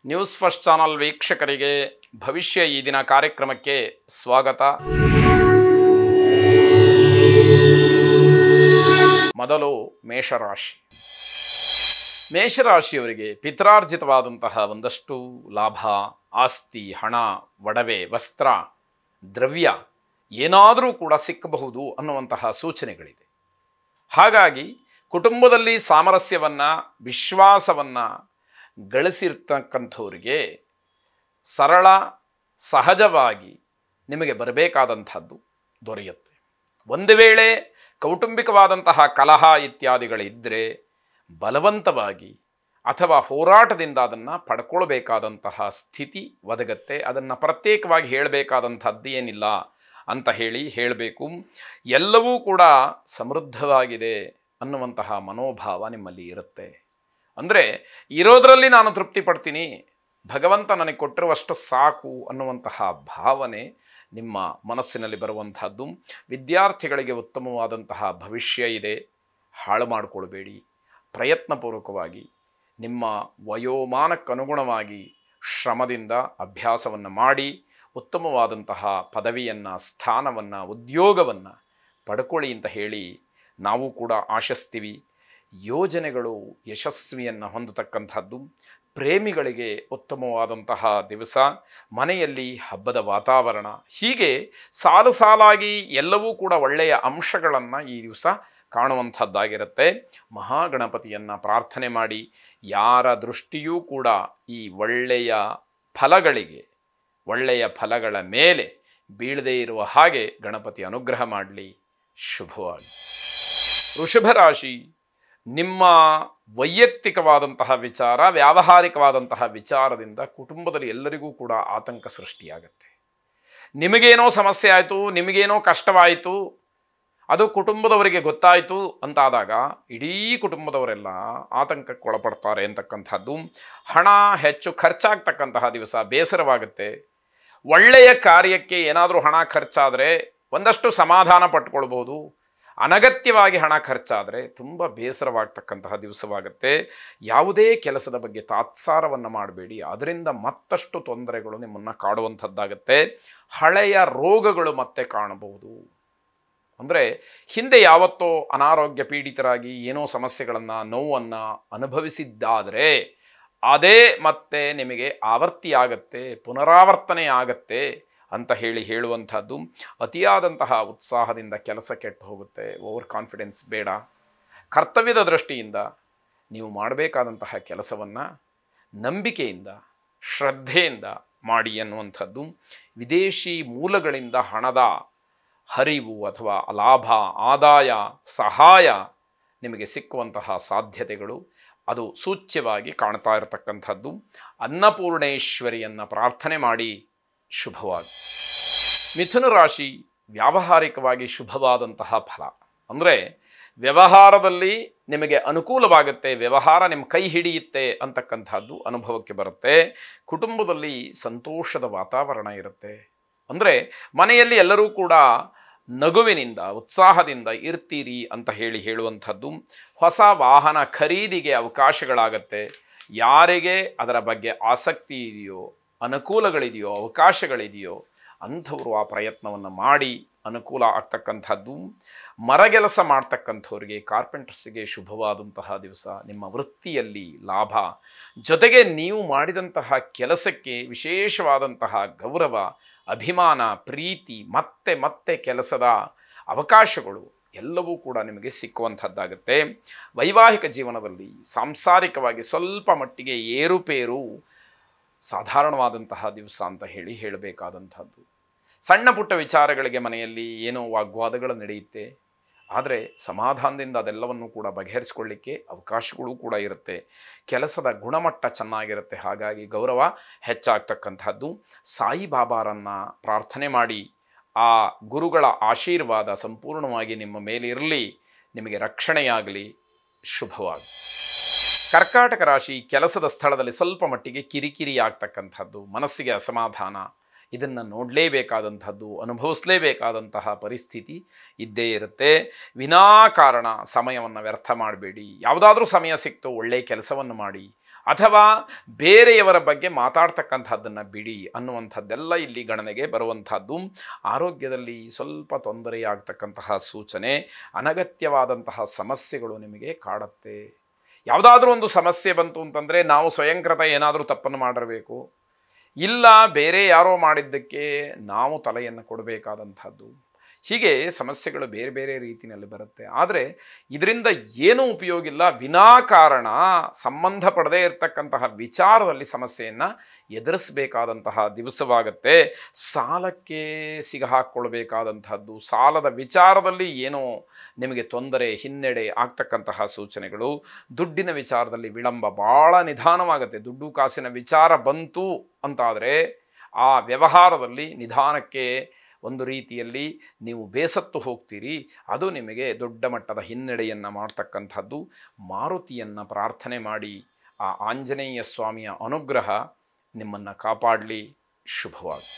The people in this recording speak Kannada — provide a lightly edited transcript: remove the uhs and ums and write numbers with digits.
ನ್ಯೂಸ್ ಫಸ್ಟ್ ಚಾನಲ್ ವೀಕ್ಷಕರಿಗೆ ಭವಿಷ್ಯ ಈ ದಿನ ಕಾರ್ಯಕ್ರಮಕ್ಕೆ ಸ್ವಾಗತ. ಮೊದಲು ಮೇಷರಾಶಿ. ಮೇಷರಾಶಿಯವರಿಗೆ ಪಿತ್ರಾರ್ಜಿತವಾದಂತಹ ಒಂದಷ್ಟು ಲಾಭ, ಆಸ್ತಿ, ಹಣ, ಒಡವೆ, ವಸ್ತ್ರ, ದ್ರವ್ಯ ಏನಾದರೂ ಕೂಡ ಸಿಕ್ಕಬಹುದು ಅನ್ನುವಂತಹ ಸೂಚನೆಗಳಿದೆ. ಹಾಗಾಗಿ ಕುಟುಂಬದಲ್ಲಿ ಸಾಮರಸ್ಯವನ್ನು, ವಿಶ್ವಾಸವನ್ನು ಗಳಿಸಿರ್ತಕ್ಕಂಥವ್ರಿಗೆ ಸರಳ ಸಹಜವಾಗಿ ನಿಮಗೆ ಬರಬೇಕಾದಂಥದ್ದು ದೊರೆಯುತ್ತೆ. ಒಂದು ವೇಳೆ ಕೌಟುಂಬಿಕವಾದಂತಹ ಕಲಹ ಇತ್ಯಾದಿಗಳಿದ್ದರೆ ಬಲವಂತವಾಗಿ ಅಥವಾ ಹೋರಾಟದಿಂದ ಅದನ್ನು ಪಡ್ಕೊಳ್ಬೇಕಾದಂತಹ ಸ್ಥಿತಿ ಒದಗತ್ತೆ. ಅದನ್ನು ಪ್ರತ್ಯೇಕವಾಗಿ ಹೇಳಬೇಕಾದಂಥದ್ದು ಏನಿಲ್ಲ ಅಂತ ಹೇಳಬೇಕು. ಎಲ್ಲವೂ ಕೂಡ ಸಮೃದ್ಧವಾಗಿದೆ ಅನ್ನುವಂತಹ ಮನೋಭಾವ ನಿಮ್ಮಲ್ಲಿ ಇರುತ್ತೆ. ಅಂದರೆ ಇರೋದರಲ್ಲಿ ನಾನು ತೃಪ್ತಿ ಪಡ್ತೀನಿ, ಭಗವಂತ ನನಗೆ ಕೊಟ್ಟಿರುವಷ್ಟು ಸಾಕು ಅನ್ನುವಂತಹ ಭಾವನೆ ನಿಮ್ಮ ಮನಸ್ಸಿನಲ್ಲಿ ಬರುವಂತಹದ್ದು. ವಿದ್ಯಾರ್ಥಿಗಳಿಗೆ ಉತ್ತಮವಾದಂತಹ ಭವಿಷ್ಯ ಇದೆ, ಹಾಳು ಮಾಡಿಕೊಳ್ಬೇಡಿ. ಪ್ರಯತ್ನಪೂರ್ವಕವಾಗಿ ನಿಮ್ಮ ವಯೋಮಾನಕ್ಕನುಗುಣವಾಗಿ ಶ್ರಮದಿಂದ ಅಭ್ಯಾಸವನ್ನು ಮಾಡಿ ಉತ್ತಮವಾದಂತಹ ಪದವಿಯನ್ನು, ಸ್ಥಾನವನ್ನು, ಉದ್ಯೋಗವನ್ನು ಪಡ್ಕೊಳ್ಳಿ ಅಂತ ಹೇಳಿ ನಾವು ಕೂಡ ಆಶಿಸ್ತೀವಿ. ಯೋಜನೆಗಳು ಯಶಸ್ವಿಯನ್ನು ಹೊಂದತಕ್ಕಂಥದ್ದು. ಪ್ರೇಮಿಗಳಿಗೆ ಉತ್ತಮವಾದಂತಹ ದಿವಸ, ಮನೆಯಲ್ಲಿ ಹಬ್ಬದ ವಾತಾವರಣ, ಹೀಗೆ ಸಾಲು ಸಾಲಾಗಿ ಎಲ್ಲವೂ ಕೂಡ ಒಳ್ಳೆಯ ಅಂಶಗಳನ್ನು ಈ ದಿವಸ ಕಾಣುವಂಥದ್ದಾಗಿರುತ್ತೆ. ಮಹಾಗಣಪತಿಯನ್ನು ಪ್ರಾರ್ಥನೆ ಮಾಡಿ. ಯಾರ ದೃಷ್ಟಿಯೂ ಕೂಡ ಈ ಒಳ್ಳೆಯ ಫಲಗಳಿಗೆ, ಒಳ್ಳೆಯ ಫಲಗಳ ಮೇಲೆ ಬೀಳದೇ ಇರುವ ಹಾಗೆ ಗಣಪತಿ ಅನುಗ್ರಹ ಮಾಡಲಿ. ಶುಭವಾಗಿ. ವೃಷಭ ರಾಶಿ. ನಿಮ್ಮ ವೈಯಕ್ತಿಕವಾದಂತಹ ವಿಚಾರ, ವ್ಯಾವಹಾರಿಕವಾದಂತಹ ವಿಚಾರದಿಂದ ಕುಟುಂಬದಲ್ಲಿ ಎಲ್ಲರಿಗೂ ಕೂಡ ಆತಂಕ ಸೃಷ್ಟಿಯಾಗತ್ತೆ. ನಿಮಗೇನೋ ಸಮಸ್ಯೆ ಆಯಿತು, ನಿಮಗೇನೋ ಕಷ್ಟವಾಯಿತು, ಅದು ಕುಟುಂಬದವರಿಗೆ ಗೊತ್ತಾಯಿತು ಅಂತಾದಾಗ ಇಡೀ ಕುಟುಂಬದವರೆಲ್ಲ ಆತಂಕಕ್ಕೆ ಒಳಪಡ್ತಾರೆ ಅಂತಕ್ಕಂಥದ್ದು. ಹಣ ಹೆಚ್ಚು ಖರ್ಚಾಗ್ತಕ್ಕಂತಹ ದಿವಸ, ಬೇಸರವಾಗುತ್ತೆ. ಒಳ್ಳೆಯ ಕಾರ್ಯಕ್ಕೆ ಏನಾದರೂ ಹಣ ಖರ್ಚಾದರೆ ಒಂದಷ್ಟು ಸಮಾಧಾನ ಪಟ್ಕೊಳ್ಬೋದು. ಅನಗತ್ಯವಾಗಿ ಹಣ ಖರ್ಚಾದರೆ ತುಂಬ ಬೇಸರವಾಗ್ತಕ್ಕಂತಹ ದಿವಸವಾಗುತ್ತೆ. ಯಾವುದೇ ಕೆಲಸದ ಬಗ್ಗೆ ತಾತ್ಸಾರವನ್ನು ಮಾಡಬೇಡಿ, ಅದರಿಂದ ಮತ್ತಷ್ಟು ತೊಂದರೆಗಳು ನಿಮ್ಮನ್ನು ಕಾಡುವಂಥದ್ದಾಗತ್ತೆ. ಹಳೆಯ ರೋಗಗಳು ಮತ್ತೆ ಕಾಣಬಹುದು. ಅಂದರೆ ಹಿಂದೆ ಯಾವತ್ತೋ ಅನಾರೋಗ್ಯ ಪೀಡಿತರಾಗಿ ಏನೋ ಸಮಸ್ಯೆಗಳನ್ನು, ನೋವನ್ನು ಅನುಭವಿಸಿದ್ದಾದರೆ ಅದೇ ಮತ್ತೆ ನಿಮಗೆ ಆವರ್ತಿಯಾಗತ್ತೆ, ಪುನರಾವರ್ತನೆ ಆಗತ್ತೆ ಅಂತ ಹೇಳುವಂಥದ್ದು. ಅತಿಯಾದಂತಹ ಉತ್ಸಾಹದಿಂದ ಕೆಲಸ ಕೆಟ್ಟು ಹೋಗುತ್ತೆ. ಓವರ್ ಕಾನ್ಫಿಡೆನ್ಸ್ ಬೇಡ. ಕರ್ತವ್ಯದ ದೃಷ್ಟಿಯಿಂದ ನೀವು ಮಾಡಬೇಕಾದಂತಹ ಕೆಲಸವನ್ನು ನಂಬಿಕೆಯಿಂದ, ಶ್ರದ್ಧೆಯಿಂದ ಮಾಡಿ ಅನ್ನುವಂಥದ್ದು. ವಿದೇಶಿ ಮೂಲಗಳಿಂದ ಹಣದ ಹರಿವು ಅಥವಾ ಲಾಭ, ಆದಾಯ, ಸಹಾಯ ನಿಮಗೆ ಸಿಕ್ಕುವಂತಹ ಸಾಧ್ಯತೆಗಳು ಅದು ಸೂಚ್ಯವಾಗಿ ಕಾಣ್ತಾ ಇರತಕ್ಕಂಥದ್ದು. ಅನ್ನಪೂರ್ಣೇಶ್ವರಿಯನ್ನು ಪ್ರಾರ್ಥನೆ ಮಾಡಿ. ಶುಭವಾಗಿ. ಮಿಥುನ ರಾಶಿ. ವ್ಯಾವಹಾರಿಕವಾಗಿ ಶುಭವಾದಂತಹ ಫಲ. ಅಂದರೆ ವ್ಯವಹಾರದಲ್ಲಿ ನಿಮಗೆ ಅನುಕೂಲವಾಗುತ್ತೆ, ವ್ಯವಹಾರ ನಿಮ್ಮ ಕೈ ಹಿಡಿಯುತ್ತೆ ಅಂತಕ್ಕಂಥದ್ದು ಅನುಭವಕ್ಕೆ ಬರುತ್ತೆ. ಕುಟುಂಬದಲ್ಲಿ ಸಂತೋಷದ ವಾತಾವರಣ ಇರುತ್ತೆ. ಅಂದರೆ ಮನೆಯಲ್ಲಿ ಎಲ್ಲರೂ ಕೂಡ ನಗುವಿನಿಂದ, ಉತ್ಸಾಹದಿಂದ ಇರ್ತೀರಿ ಅಂತ ಹೇಳುವಂಥದ್ದು. ಹೊಸ ವಾಹನ ಖರೀದಿಗೆ ಅವಕಾಶಗಳಾಗತ್ತೆ. ಯಾರಿಗೆ ಅದರ ಬಗ್ಗೆ ಆಸಕ್ತಿ ಇದೆಯೋ, ಅನುಕೂಲಗಳಿದೆಯೋ, ಅವಕಾಶಗಳಿದೆಯೋ ಅಂಥವರು ಆ ಪ್ರಯತ್ನವನ್ನು ಮಾಡಿ ಅನುಕೂಲ ಆಗ್ತಕ್ಕಂಥದ್ದು. ಮರಗೆಲಸ ಮಾಡ್ತಕ್ಕಂಥವ್ರಿಗೆ, ಕಾರ್ಪೆಂಟರ್ಸ್ಗೆ ಶುಭವಾದಂತಹ ದಿವಸ. ನಿಮ್ಮ ವೃತ್ತಿಯಲ್ಲಿ ಲಾಭ, ಜೊತೆಗೆ ನೀವು ಮಾಡಿದಂತಹ ಕೆಲಸಕ್ಕೆ ವಿಶೇಷವಾದಂತಹ ಗೌರವ, ಅಭಿಮಾನ, ಪ್ರೀತಿ, ಮತ್ತೆ ಮತ್ತೆ ಕೆಲಸದ ಅವಕಾಶಗಳು ಎಲ್ಲವೂ ಕೂಡ ನಿಮಗೆ ಸಿಕ್ಕುವಂಥದ್ದಾಗುತ್ತೆ. ವೈವಾಹಿಕ ಜೀವನದಲ್ಲಿ ಸಾಂಸಾರಿಕವಾಗಿ ಸ್ವಲ್ಪ ಮಟ್ಟಿಗೆ ಏರುಪೇರು ಸಾಧಾರಣವಾದಂತಹ ದಿವಸ ಅಂತ ಹೇಳಬೇಕಾದಂಥದ್ದು. ಸಣ್ಣ ಪುಟ್ಟ ವಿಚಾರಗಳಿಗೆ ಮನೆಯಲ್ಲಿ ಏನೋ ವಾಗ್ವಾದಗಳು ನಡೆಯುತ್ತೆ. ಆದರೆ ಸಮಾಧಾನದಿಂದ ಅದೆಲ್ಲವನ್ನು ಕೂಡ ಬಗೆಹರಿಸಿಕೊಳ್ಳಿಕ್ಕೆ ಅವಕಾಶಗಳು ಕೂಡ ಇರುತ್ತೆ. ಕೆಲಸದ ಗುಣಮಟ್ಟ ಚೆನ್ನಾಗಿರುತ್ತೆ. ಹಾಗಾಗಿ ಗೌರವ ಹೆಚ್ಚಾಗ್ತಕ್ಕಂಥದ್ದು. ಸಾಯಿಬಾಬಾರನ್ನು ಪ್ರಾರ್ಥನೆ ಮಾಡಿ. ಆ ಗುರುಗಳ ಆಶೀರ್ವಾದ ಸಂಪೂರ್ಣವಾಗಿ ನಿಮ್ಮ ಮೇಲೆ ಇರಲಿ, ನಿಮಗೆ ರಕ್ಷಣೆಯಾಗಲಿ. ಶುಭವಾಗಿ. ಕರ್ಕಾಟಕ ರಾಶಿ. ಕೆಲಸದ ಸ್ಥಳದಲ್ಲಿ ಸ್ವಲ್ಪ ಮಟ್ಟಿಗೆ ಕಿರಿಕಿರಿ ಆಗ್ತಕ್ಕಂಥದ್ದು, ಮನಸ್ಸಿಗೆ ಅಸಮಾಧಾನ, ಇದನ್ನು ನೋಡಲೇಬೇಕಾದಂಥದ್ದು, ಅನುಭವಿಸಲೇಬೇಕಾದಂತಹ ಪರಿಸ್ಥಿತಿ ಇದ್ದೇ ಇರುತ್ತೆ. ವಿನಾಕಾರಣ ಸಮಯವನ್ನು ವ್ಯರ್ಥ ಮಾಡಬೇಡಿ. ಯಾವುದಾದ್ರೂ ಸಮಯ ಸಿಕ್ತು ಒಳ್ಳೆಯ ಕೆಲಸವನ್ನು ಮಾಡಿ, ಅಥವಾ ಬೇರೆಯವರ ಬಗ್ಗೆ ಮಾತಾಡ್ತಕ್ಕಂಥದ್ದನ್ನು ಬಿಡಿ ಅನ್ನುವಂಥದ್ದೆಲ್ಲ ಇಲ್ಲಿ ಗಣನೆಗೆ ಬರುವಂಥದ್ದು. ಆರೋಗ್ಯದಲ್ಲಿ ಸ್ವಲ್ಪ ತೊಂದರೆಯಾಗ್ತಕ್ಕಂತಹ ಸೂಚನೆ, ಅನಗತ್ಯವಾದಂತಹ ಸಮಸ್ಯೆಗಳು ನಿಮಗೆ ಕಾಡುತ್ತೆ. ಯಾವುದಾದ್ರೂ ಒಂದು ಸಮಸ್ಯೆ ಬಂತು ಅಂತಂದರೆ ನಾವು ಸ್ವಯಂಕೃತ ಏನಾದರೂ ತಪ್ಪನ್ನು ಮಾಡಿರಬೇಕು, ಇಲ್ಲ ಬೇರೆ ಯಾರೋ ಮಾಡಿದ್ದಕ್ಕೆ ನಾವು ತಲೆಯನ್ನು ಕೊಡಬೇಕಾದಂಥದ್ದು. ಹೀಗೆ ಸಮಸ್ಯೆಗಳು ಬೇರೆ ಬೇರೆ ರೀತಿಯಲ್ಲಿ ಬರುತ್ತೆ. ಆದರೆ ಇದರಿಂದ ಏನೂ ಉಪಯೋಗ ಇಲ್ಲ. ವಿನಾಕಾರಣ ಸಂಬಂಧಪಡದೇ ಇರತಕ್ಕಂತಹ ವಿಚಾರದಲ್ಲಿ ಸಮಸ್ಯೆಯನ್ನು ಎದುರಿಸಬೇಕಾದಂತಹ ದಿವಸವಾಗುತ್ತೆ. ಸಾಲಕ್ಕೆ ಸಿಗಹಾಕ್ಕೊಳ್ಬೇಕಾದಂಥದ್ದು, ಸಾಲದ ವಿಚಾರದಲ್ಲಿ ಏನೋ ನಿಮಗೆ ತೊಂದರೆ ಹಿನ್ನಡೆ ಆಗ್ತಕ್ಕಂತಹ ಸೂಚನೆಗಳು, ದುಡ್ಡಿನ ವಿಚಾರದಲ್ಲಿ ವಿಳಂಬ, ಭಾಳ ನಿಧಾನವಾಗುತ್ತೆ. ದುಡ್ಡು ಕಾಸಿನ ವಿಚಾರ ಬಂತು ಅಂತಾದರೆ ಆ ವ್ಯವಹಾರದಲ್ಲಿ ನಿಧಾನಕ್ಕೆ ಒಂದು ರೀತಿಯಲ್ಲಿ ನೀವು ಬೇಸತ್ತು ಹೋಗ್ತೀರಿ. ಅದು ನಿಮಗೆ ದೊಡ್ಡ ಮಟ್ಟದ ಹಿನ್ನಡೆಯನ್ನು ಮಾಡ್ತಕ್ಕಂಥದ್ದು. ಮಾರುತಿಯನ್ನು ಪ್ರಾರ್ಥನೆ ಮಾಡಿ, ಆ ಆಂಜನೇಯ ಸ್ವಾಮಿಯ ಅನುಗ್ರಹ ನಿಮ್ಮನ್ನು ಕಾಪಾಡಲಿ. ಶುಭವಾಗಿ.